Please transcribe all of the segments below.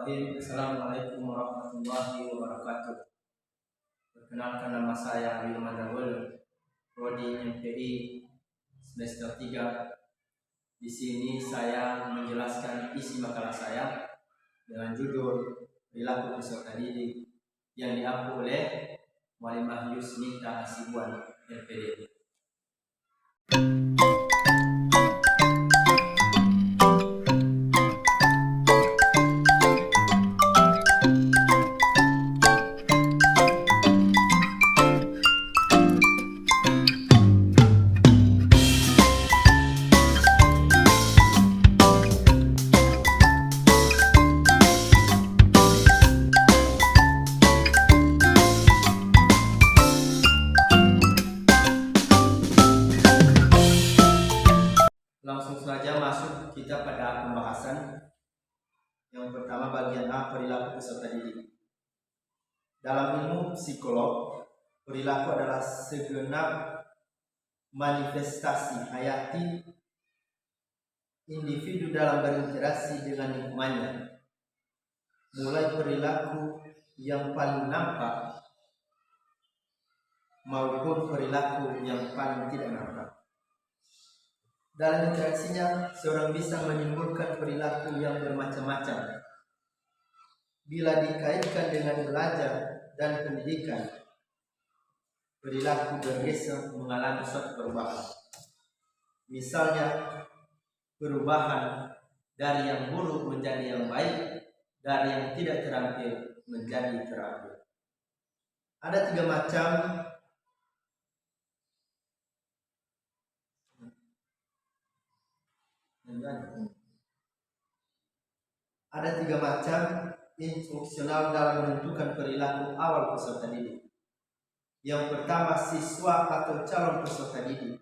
Bismillahirrahmanirrahim. Assalamualaikum warahmatullahi wabarakatuh. Perkenalkan, nama saya Wilman Dawel, Prodi MPI semester 3. Di sini saya menjelaskan isi makalah saya dengan judul Perilaku Peserta Didik yang diampu oleh Walimah Yusnita Hasibuan, LPD. Langsung saja masuk kita pada pembahasan. Yang pertama, bagian A, perilaku peserta didik. Dalam ilmu psikolog, perilaku adalah segenap manifestasi hayati individu dalam berinteraksi dengan lingkungannya, mulai perilaku yang paling nampak maupun perilaku yang paling tidak nampak. Dalam interaksinya, seorang bisa menimbulkan perilaku yang bermacam-macam. Bila dikaitkan dengan belajar dan pendidikan, perilaku bergeser mengalami suatu perubahan. Misalnya, perubahan dari yang buruk menjadi yang baik, dari yang tidak terampil menjadi terampil. Ada 3 macam instruksional dalam menentukan perilaku awal peserta didik. Yang pertama, siswa atau calon peserta didik.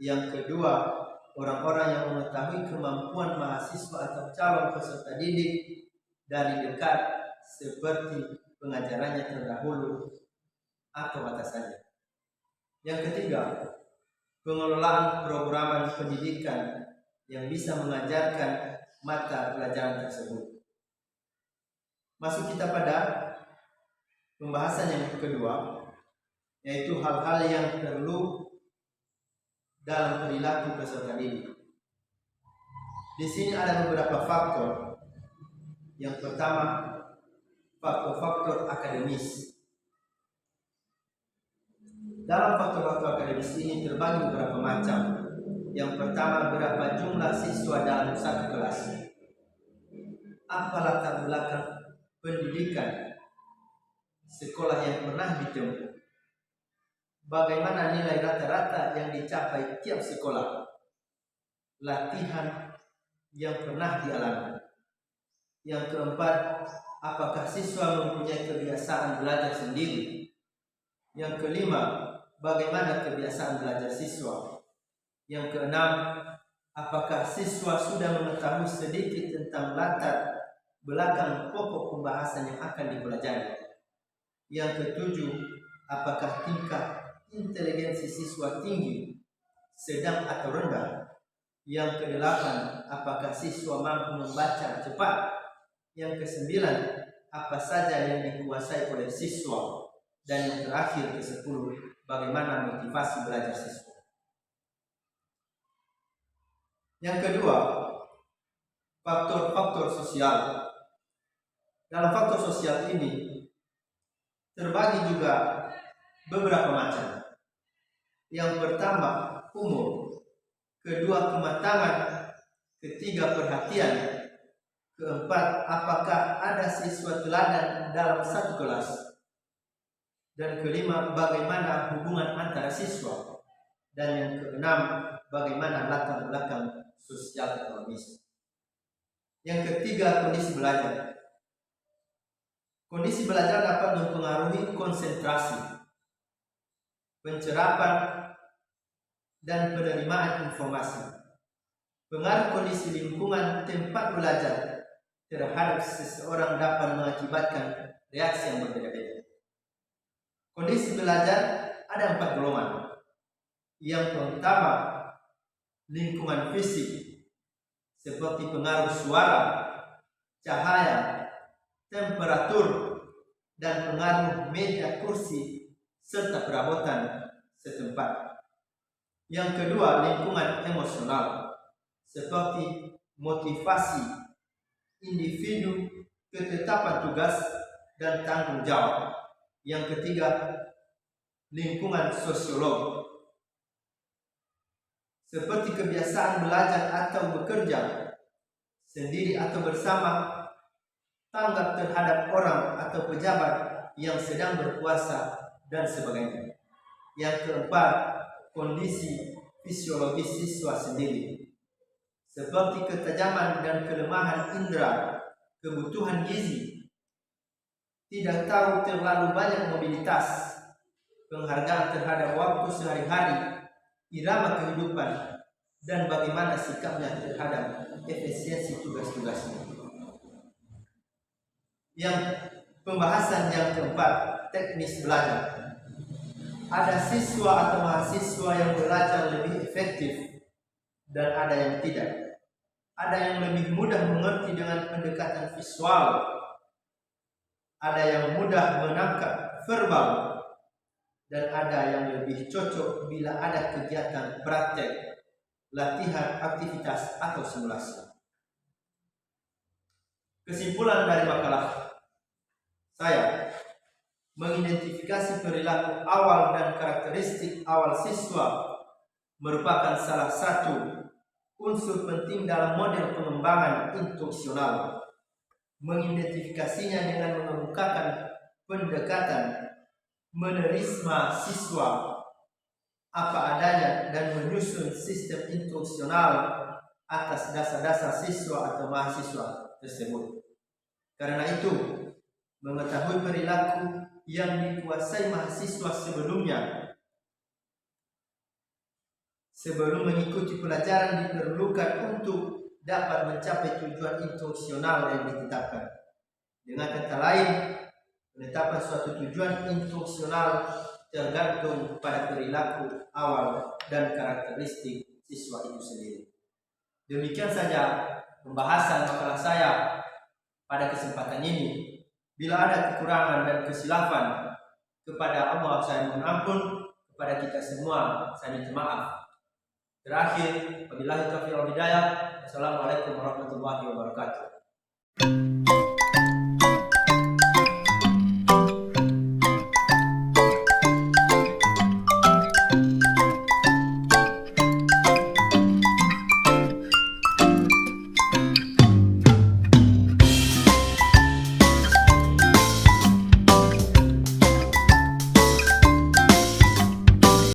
Yang kedua, orang-orang yang mengetahui kemampuan mahasiswa atau calon peserta didik dari dekat, seperti pengajarannya terdahulu atau batasannya. Yang ketiga, pengelolaan program pendidikan yang bisa mengajarkan mata pelajaran tersebut. Masuk kita pada pembahasan yang kedua, yaitu hal-hal yang perlu dalam perilaku peserta didik. Di sini ada beberapa faktor. Yang pertama, faktor-faktor akademis. Dalam faktor-faktor akademis ini terbagi beberapa macam. Yang pertama, berapa jumlah siswa dalam satu kelas. Apa latar belakang pendidikan sekolah yang pernah ditempuh. Bagaimana nilai rata-rata yang dicapai tiap sekolah. Latihan yang pernah dialami. Yang keempat, apakah siswa mempunyai kebiasaan belajar sendiri. Yang kelima, bagaimana kebiasaan belajar siswa. Yang keenam, apakah siswa sudah mengetahui sedikit tentang latar belakang pokok pembahasan yang akan dipelajari. Yang ketujuh, apakah tingkat inteligensi siswa tinggi, sedang atau rendah. Yang kedelapan, apakah siswa mampu membaca cepat. Yang kesembilan, apa saja yang dikuasai oleh siswa. Dan yang terakhir, ke-10, bagaimana motivasi belajar siswa. Yang kedua, faktor-faktor sosial. Dalam faktor sosial ini terbagi juga beberapa macam. Yang pertama, umur. Kedua, kematangan. Ketiga, perhatian. Keempat, apakah ada siswa teladan dalam satu kelas. Dan kelima, bagaimana hubungan antara siswa. Dan yang keenam, bagaimana latar belakang sosial ekonomis. Yang ketiga, kondisi belajar. Kondisi belajar dapat mempengaruhi konsentrasi, pencerapan, dan penerimaan informasi. Pengaruh kondisi lingkungan tempat belajar terhadap seseorang dapat mengakibatkan reaksi yang berbeda-beda. Kondisi belajar ada 4 golongan. Yang pertama, lingkungan fisik, seperti pengaruh suara, cahaya, temperatur, dan pengaruh meja kursi serta perabotan setempat. Yang kedua, lingkungan emosional seperti motivasi individu, ketetapan tugas, dan tanggung jawab. Yang ketiga, lingkungan sosiolog seperti kebiasaan belajar atau bekerja sendiri atau bersama, tanggap terhadap orang atau pejabat yang sedang berkuasa, dan sebagainya. Yang keempat, kondisi fisiologis siswa sendiri seperti ketajaman dan kelemahan indera, kebutuhan gizi, tidak tahu terlalu banyak mobilitas, penghargaan terhadap waktu sehari-hari, irama kehidupan, dan bagaimana sikapnya terhadap efisiensi tugas-tugasnya. Yang pembahasan yang keempat, teknis belajar. Ada siswa atau mahasiswa yang belajar lebih efektif dan ada yang tidak. Ada yang lebih mudah mengerti dengan pendekatan visual, ada yang mudah menangkap verbal, dan ada yang lebih cocok bila ada kegiatan praktek, latihan, aktivitas, atau simulasi. Kesimpulan dari makalah saya, mengidentifikasi perilaku awal dan karakteristik awal siswa merupakan salah satu unsur penting dalam model pengembangan instruksional. Mengidentifikasinya dengan mengemukakan pendekatan menerima siswa apa adanya dan menyusun sistem instruksional atas dasar-dasar siswa atau mahasiswa tersebut. Karena itu, mengetahui perilaku yang dikuasai mahasiswa sebelum mengikuti pelajaran diperlukan untuk dapat mencapai tujuan instruksional yang ditetapkan. Dengan kata lain, penetapan suatu tujuan instruksional tergantung pada perilaku awal dan karakteristik siswa itu sendiri. Demikian saja pembahasan makalah saya pada kesempatan ini. Bila ada kekurangan dan kesilapan, kepada Allah saya mohon ampun, kepada kita semua saya minta maaf. Terakhir, wabillahi taufiq wal hidayah. Assalamualaikum warahmatullahi wabarakatuh.